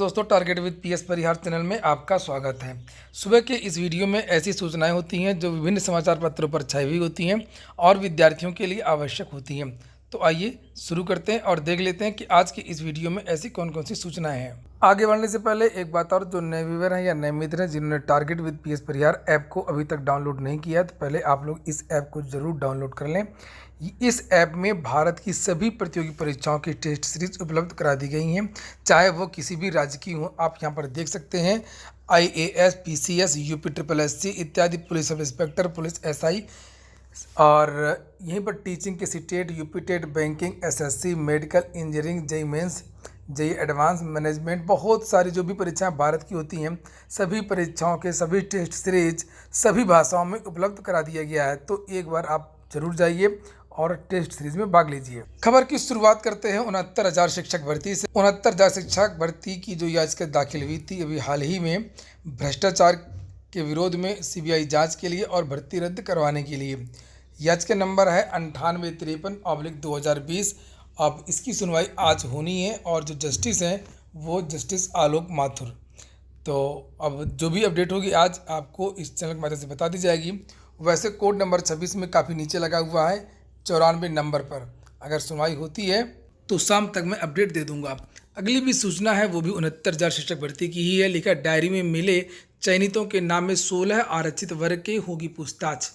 दोस्तों, target with PS Parihar channel में आपका स्वागत है। सुबह के इस वीडियो में ऐसी सूचनाएं होती हैं जो विभिन्न समाचार पत्रों पर छाई हुई होती हैं और विद्यार्थियों के लिए आवश्यक होती हैं। तो आइए शुरू करते हैं और देख लेते हैं कि आज की इस वीडियो में ऐसी कौन कौन सी सूचनाएं हैं। आगे बढ़ने से पहले एक बात और, जो नए व्यूअर हैं या नए मित्र हैं जिन्होंने target with PS Parihar app को अभी तक डाउनलोड नहीं किया है, तो पहले आप लोग इस ऐप को जरूर डाउनलोड कर लें। इस ऐप में भारत की सभी प्रतियोगी परीक्षाओं की टेस्ट सीरीज उपलब्ध करा दी गई हैं, चाहे वो किसी भी राज्य की हो। आप यहाँ पर देख सकते हैं IAS, PCS, UP SSSC इत्यादि, police sub inspector, police SI, और यहीं पर टीचिंग के CTET, UP TET, banking, SSC, medical, engineering, JEE mains, JEE advance, management, बहुत सारी जो भी परीक्षाएं भारत की होती हैं, सभी परीक्षाओं के सभी टेस्ट सीरीज सभी भाषाओं में उपलब्ध करा दिया गया है। तो एक बार आप जरूर जाइए और टेस्ट सीरीज में भाग लीजिए। खबर की शुरुआत करते हैं 69,000 शिक्षक भर्ती से। 69,000 शिक्षक भर्ती की जो याचिका दाखिल हुई थी अभी हाल ही में, भ्रष्टाचार के विरोध में CBI जांच के लिए और भर्ती रद्द करवाने के लिए। याचिका नंबर है 9853/2020। अब इसकी सुनवाई आज होनी है और जो जस्टिस हैं वो जस्टिस आलोक माथुर। तो अब जो भी अपडेट होगी आज आपको इस चैनल के माध्यम से बता दी जाएगी। वैसे कोड नंबर 26 में काफ़ी नीचे लगा हुआ है 94 नंबर पर। अगर सुनवाई होती है तो शाम तक मैं अपडेट दे दूंगा। अगली भी सूचना है वो भी 69,000 शिक्षक भर्ती की ही है। लिखा, डायरी में मिले चयनितों के नाम में 16 आरक्षित वर्ग के होगी पूछताछ।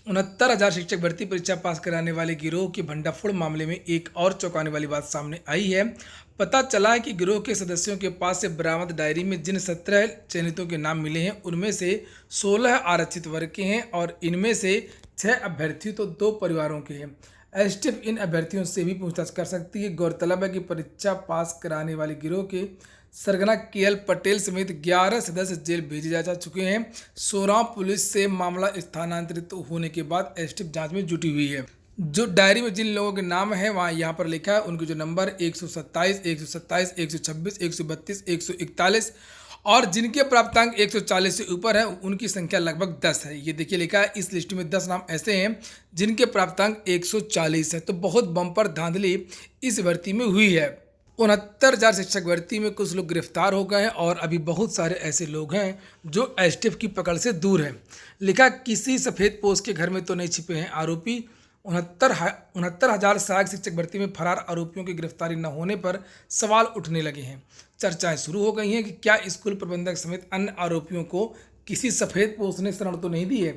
69,000 शिक्षक भर्ती परीक्षा पास कराने वाले गिरोह के भंडाफोड़ मामले में एक और चौंकाने वाली बात सामने आई है। पता चला है कि गिरोह के सदस्यों के पास से बरामद डायरी में जिन 17 चयनितों के नाम मिले हैं उनमें से 16 आरक्षित वर्ग के हैं और इनमें से 6 अभ्यर्थी तो 2 परिवारों के हैं। STF इन अभ्यर्थियों से भी पूछताछ कर सकती है। गौरतलब है कि परीक्षा पास कराने वाले गिरोह के सरगना KL पटेल समेत 11 सदस्य जेल भेजे जा चुके हैं। सोराव पुलिस से मामला स्थानांतरित होने के बाद STF जांच में जुटी हुई है। जो डायरी में जिन लोगों के नाम है वहाँ यहाँ पर लिखा है, उनके जो नंबर 127, 127, 126, 132, 141 और जिनके प्राप्तांक 140 से ऊपर है उनकी संख्या लगभग 10 है। ये देखिए लिखा है, इस लिस्ट में 10 नाम ऐसे हैं जिनके प्राप्तांक 140 है। तो बहुत बम्पर धांधली इस भर्ती में हुई है। 69,000 शिक्षक भर्ती में कुछ लोग गिरफ्तार हो गए हैं और अभी बहुत सारे ऐसे लोग हैं जो STF की पकड़ से दूर हैं। लिखा, किसी सफ़ेद पोस्ट के घर में तो नहीं छिपे हैं आरोपी। 69,000 सहायक शिक्षक भर्ती में फरार आरोपियों की गिरफ्तारी न होने पर सवाल उठने लगे हैं। चर्चाएं शुरू हो गई हैं कि क्या स्कूल प्रबंधक समेत अन्य आरोपियों को किसी सफ़ेद पोस्ट ने शरण तो नहीं दी है,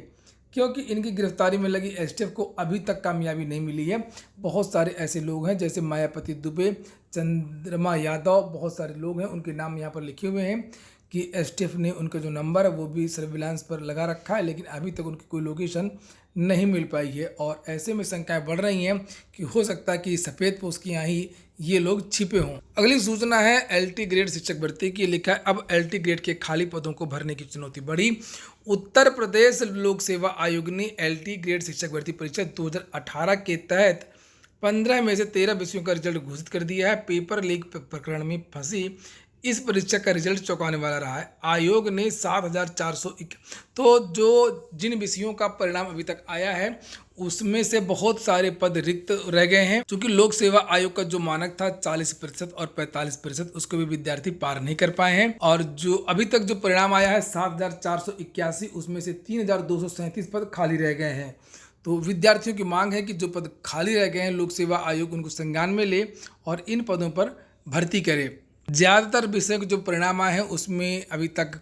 क्योंकि इनकी गिरफ्तारी में लगी STF को अभी तक कामयाबी नहीं मिली है। बहुत सारे ऐसे लोग हैं जैसे मायापति दुबे, चंद्रमा यादव, बहुत सारे लोग हैं, उनके नाम यहाँ पर लिखे हुए हैं कि STF ने उनका जो नंबर है वो भी सर्विलांस पर लगा रखा है, लेकिन अभी तक उनकी कोई लोकेशन नहीं मिल पाई है। और ऐसे में शंकाएं बढ़ रही हैं कि हो सकता है कि सफ़ेद पोस्ट की यहाँ ही ये लोग छिपे हों। अगली सूचना है LT ग्रेड शिक्षक भर्ती की। लिखा है, अब LT ग्रेड के खाली पदों को भरने की चुनौती बढ़ी। उत्तर प्रदेश लोक सेवा आयोग ने LT ग्रेड शिक्षक भर्ती परीक्षा 2018 के तहत 15 में से 13 विषयों का रिजल्ट घोषित कर दिया है। पेपर लीक प्रकरण में फंसी इस परीक्षा का रिजल्ट चौंकाने वाला रहा है। आयोग ने 7,401 तो जिन विषयों का परिणाम अभी तक आया है उसमें से बहुत सारे पद रिक्त रह गए हैं, क्योंकि लोक सेवा आयोग का जो मानक था 40% और 45%, उसको भी विद्यार्थी पार नहीं कर पाए हैं। और जो अभी तक जो परिणाम आया है 7,481, उसमें से 3,237 पद खाली रह गए हैं। तो विद्यार्थियों की मांग है कि जो पद खाली रह गए हैं लोक सेवा आयोग उनको संज्ञान में ले और इन पदों पर भर्ती करे। ज़्यादातर विषयों के जो परिणाम आए हैं उसमें अभी तक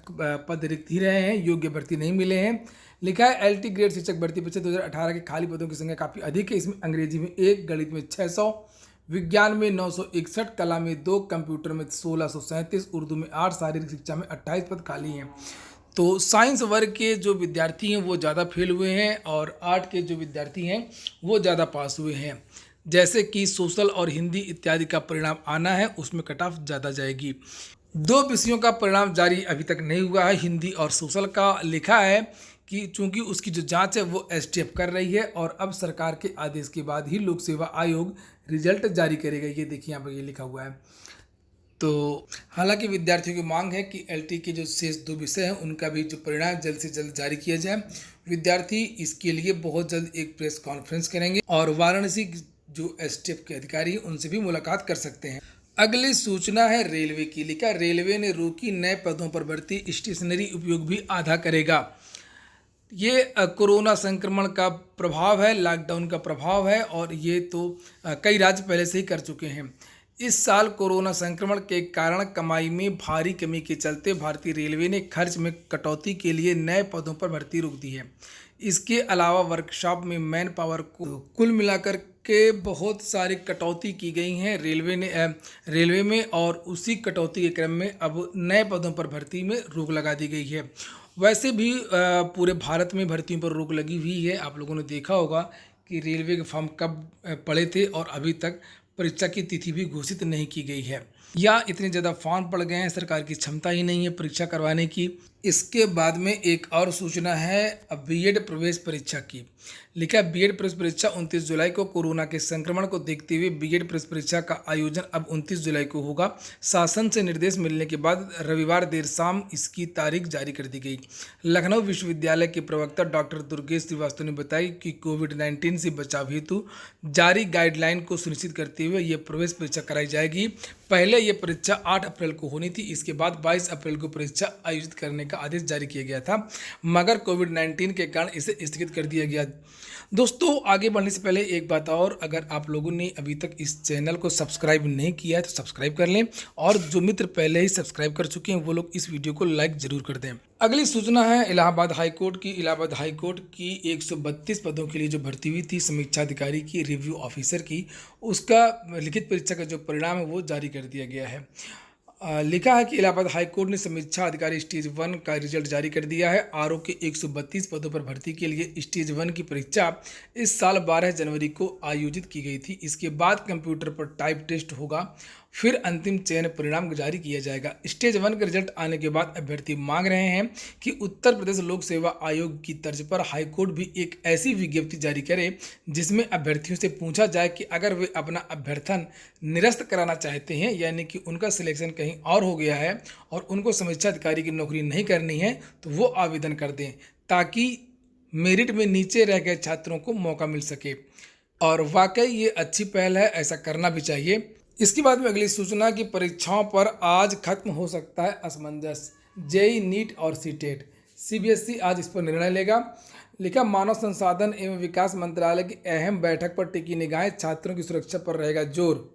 पद रिक्त ही रहे हैं, योग्य भर्ती नहीं मिले हैं। लिखा है, LT ग्रेड शिक्षक भर्ती परीक्षा 2018 के खाली पदों की संख्या काफ़ी अधिक है। इसमें अंग्रेजी में 1, गणित में 600, विज्ञान में 961, कला में 2, कंप्यूटर में 1637, उर्दू में 8, शारीरिक शिक्षा में 28 पद खाली हैं। तो साइंस वर्ग के जो विद्यार्थी हैं वो ज़्यादा फेल हुए हैं और आर्ट के जो विद्यार्थी हैं वो ज़्यादा पास हुए हैं। जैसे कि सोशल और हिंदी इत्यादि का परिणाम आना है, उसमें कट ऑफ ज़्यादा जाएगी। 2 विषयों का परिणाम जारी अभी तक नहीं हुआ है, हिंदी और सोशल का। लिखा है कि चूंकि उसकी जो जांच है वो STF कर रही है और अब सरकार के आदेश के बाद ही लोक सेवा आयोग रिजल्ट जारी करेगा। ये देखिए यहाँ पर ये लिखा हुआ है। तो हालांकि विद्यार्थियों की मांग है कि LT के जो शेष 2 विषय हैं उनका भी जो परिणाम जल्द से जल्द जारी किया जाए। विद्यार्थी इसके लिए बहुत जल्द एक प्रेस कॉन्फ्रेंस करेंगे और वाराणसी जो STF के अधिकारी हैं उनसे भी मुलाकात कर सकते हैं। अगली सूचना है रेलवे की। लिखा रेलवे ने रोकी नए पदों पर भर्ती, स्टेशनरी उपयोग भी आधा करेगा। ये कोरोना संक्रमण का प्रभाव है, लॉकडाउन का प्रभाव है और ये तो कई राज्य पहले से ही कर चुके हैं। इस साल कोरोना संक्रमण के कारण कमाई में भारी कमी के चलते भारतीय रेलवे ने खर्च में कटौती के लिए नए पदों पर भर्ती रोक दी है। इसके अलावा वर्कशॉप में मैन पावर को कुल मिलाकर के बहुत सारी कटौती की गई हैं रेलवे में, और उसी कटौती के क्रम में अब नए पदों पर भर्ती में रोक लगा दी गई है। वैसे भी पूरे भारत में भर्तियों पर रोक लगी हुई है। आप लोगों ने देखा होगा कि रेलवे के फॉर्म कब पड़े थे और अभी तक परीक्षा की तिथि भी घोषित नहीं की गई है, या इतने ज़्यादा फॉर्म पड़ गए हैं, सरकार की क्षमता ही नहीं है परीक्षा करवाने की। इसके बाद में एक और सूचना है बीएड प्रवेश परीक्षा की। लिखा बीएड प्रवेश परीक्षा 29 जुलाई को। कोरोना के संक्रमण को देखते हुए बीएड प्रवेश परीक्षा का आयोजन अब 29 जुलाई को होगा। शासन से निर्देश मिलने के बाद रविवार देर शाम इसकी तारीख जारी कर दी गई। लखनऊ विश्वविद्यालय के प्रवक्ता डॉक्टर दुर्गेश श्रीवास्तव ने बताया कि कोविड-19 से बचाव हेतु जारी गाइडलाइन को सुनिश्चित करते हुए ये प्रवेश परीक्षा कराई जाएगी। पहले ये परीक्षा 8 अप्रैल को होनी थी, इसके बाद 22 अप्रैल को परीक्षा आयोजित करने का आदेश जारी किया गया था, मगर कोविड-19 के कारण इसे स्थगित कर दिया गया। दोस्तों, आगे बढ़ने से पहले एक बात और, अगर आप लोगों ने अभी तक इस चैनल को सब्सक्राइब नहीं किया है तो सब्सक्राइब कर लें, और जो मित्र पहले ही सब्सक्राइब कर चुके हैं वो लोग इस वीडियो को लाइक जरूर कर दें। अगली सूचना है इलाहाबाद हाईकोर्ट की। इलाहाबाद हाईकोर्ट की 132 पदों के लिए जो भर्ती हुई थी समीक्षा अधिकारी की, रिव्यू ऑफिसर की, उसका लिखित परीक्षा का जो परिणाम है वो जारी कर दिया गया है। लिखा है कि इलाहाबाद हाईकोर्ट ने समीक्षा अधिकारी स्टेज 1 का रिजल्ट जारी कर दिया है। आरओ के 132 पदों पर भर्ती के लिए स्टेज 1 की परीक्षा इस साल 12 जनवरी को आयोजित की गई थी। इसके बाद कंप्यूटर पर टाइप टेस्ट होगा, फिर अंतिम चयन परिणाम जारी किया जाएगा। स्टेज 1 का रिजल्ट आने के बाद अभ्यर्थी मांग रहे हैं कि उत्तर प्रदेश लोक सेवा आयोग की तर्ज पर हाईकोर्ट भी एक ऐसी विज्ञप्ति जारी करे जिसमें अभ्यर्थियों से पूछा जाए कि अगर वे अपना अभ्यर्थन निरस्त कराना चाहते हैं, यानी कि उनका सिलेक्शन कहीं और हो गया है और उनको समीक्षा अधिकारी की नौकरी नहीं करनी है, तो वो आवेदन कर दें ताकि मेरिट में नीचे रह गए छात्रों को मौका मिल सके। और वाकई ये अच्छी पहल है, ऐसा करना भी चाहिए। इसके बाद में अगली सूचना की परीक्षाओं पर आज खत्म हो सकता है असमंजस। जेईई, नीट और सीटेट, सीबीएसई आज इस पर निर्णय लेगा। लिखा मानव संसाधन एवं विकास मंत्रालय की अहम बैठक पर टिकी निगाहें, छात्रों की सुरक्षा पर रहेगा जोर।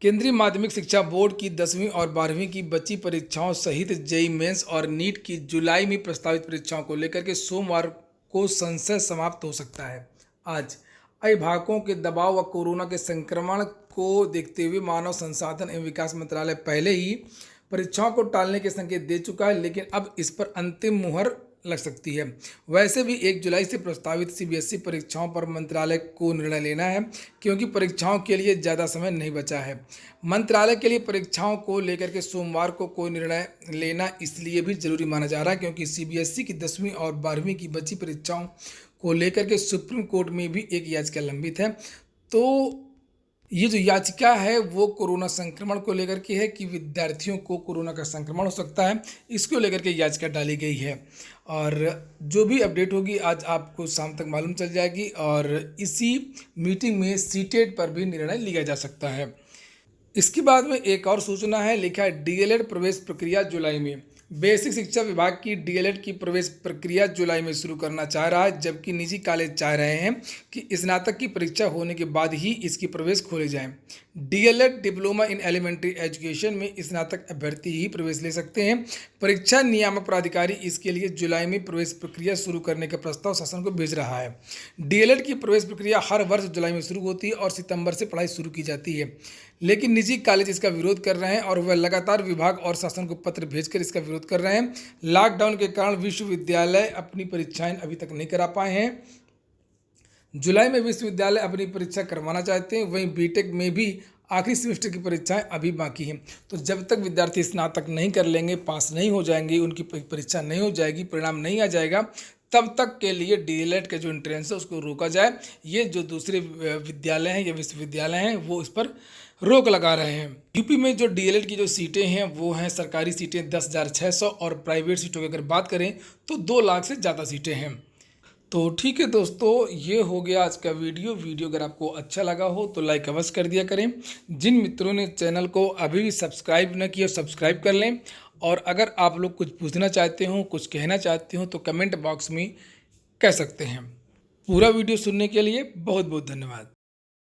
केंद्रीय माध्यमिक शिक्षा बोर्ड की 10वीं और 12वीं की बची परीक्षाओं सहित जेईई मेंस और नीट की जुलाई में प्रस्तावित परीक्षाओं को लेकर के सोमवार को संशय समाप्त हो सकता है। आज अभिभावकों के दबाव व कोरोना के संक्रमण को देखते हुए मानव संसाधन एवं विकास मंत्रालय पहले ही परीक्षाओं को टालने के संकेत दे चुका है, लेकिन अब इस पर अंतिम मुहर लग सकती है। वैसे भी 1 जुलाई से प्रस्तावित सीबीएसई परीक्षाओं पर मंत्रालय को निर्णय लेना है, क्योंकि परीक्षाओं के लिए ज़्यादा समय नहीं बचा है। मंत्रालय के लिए परीक्षाओं को लेकर के सोमवार को कोई निर्णय लेना इसलिए भी जरूरी माना जा रहा है क्योंकि सीबीएसई की 10वीं और 12वीं की बची परीक्षाओं को लेकर के सुप्रीम कोर्ट में भी एक याचिका लंबित है। तो ये जो याचिका है वो कोरोना संक्रमण को लेकर के है कि विद्यार्थियों को कोरोना का संक्रमण हो सकता है, इसको लेकर के याचिका डाली गई है। और जो भी अपडेट होगी आज आपको शाम तक मालूम चल जाएगी, और इसी मीटिंग में सीटेट पर भी निर्णय लिया जा सकता है। इसके बाद में एक और सूचना है, लिखा है डीएलएड प्रवेश प्रक्रिया जुलाई में। बेसिक शिक्षा विभाग की डीएलएड की प्रवेश प्रक्रिया जुलाई में शुरू करना चाह रहा है, जबकि निजी कॉलेज चाह रहे हैं कि स्नातक की परीक्षा होने के बाद ही इसकी प्रवेश खोले जाएं। DElEd diploma in elementary education में स्नातक अभ्यर्थी ही प्रवेश ले सकते हैं। परीक्षा नियामक प्राधिकारी इसके लिए जुलाई में प्रवेश प्रक्रिया शुरू करने का प्रस्ताव शासन को भेज रहा है। डीएलएड की प्रवेश प्रक्रिया हर वर्ष जुलाई में शुरू होती है और सितंबर से पढ़ाई शुरू की जाती है, लेकिन निजी कॉलेज इसका विरोध कर रहे हैं और वह लगातार विभाग और शासन को पत्र भेजकर इसका विरोध कर रहे हैं। लॉकडाउन के कारण विश्वविद्यालय अपनी परीक्षाएं अभी तक नहीं करा पाए हैं। जुलाई में विश्वविद्यालय अपनी परीक्षा करवाना चाहते हैं, वहीं बीटेक में भी आखिरी सेमेस्टर की परीक्षाएं अभी बाकी हैं। तो जब तक विद्यार्थी स्नातक नहीं कर लेंगे, पास नहीं हो जाएंगे, उनकी परीक्षा नहीं हो जाएगी, परिणाम नहीं आ जाएगा, तब तक के लिए डीएलएड का जो एंट्रेंस है उसको रोका जाए। ये जो दूसरे विद्यालय हैं या विश्वविद्यालय हैं वो इस पर रोक लगा रहे हैं। यूपी में जो डीएलएड की जो सीटें हैं वो हैं सरकारी सीटें 10,600 और प्राइवेट सीटों की अगर बात करें तो 2 लाख से ज़्यादा सीटें हैं। तो ठीक है दोस्तों, ये हो गया आज का वीडियो अगर आपको अच्छा लगा हो तो लाइक अवश्य कर दिया करें। जिन मित्रों ने चैनल को अभी भी सब्सक्राइब न किया सब्सक्राइब कर लें। और अगर आप लोग कुछ पूछना चाहते हो, कुछ कहना चाहते हो तो कमेंट बॉक्स में कह सकते हैं। पूरा वीडियो सुनने के लिए बहुत बहुत धन्यवाद।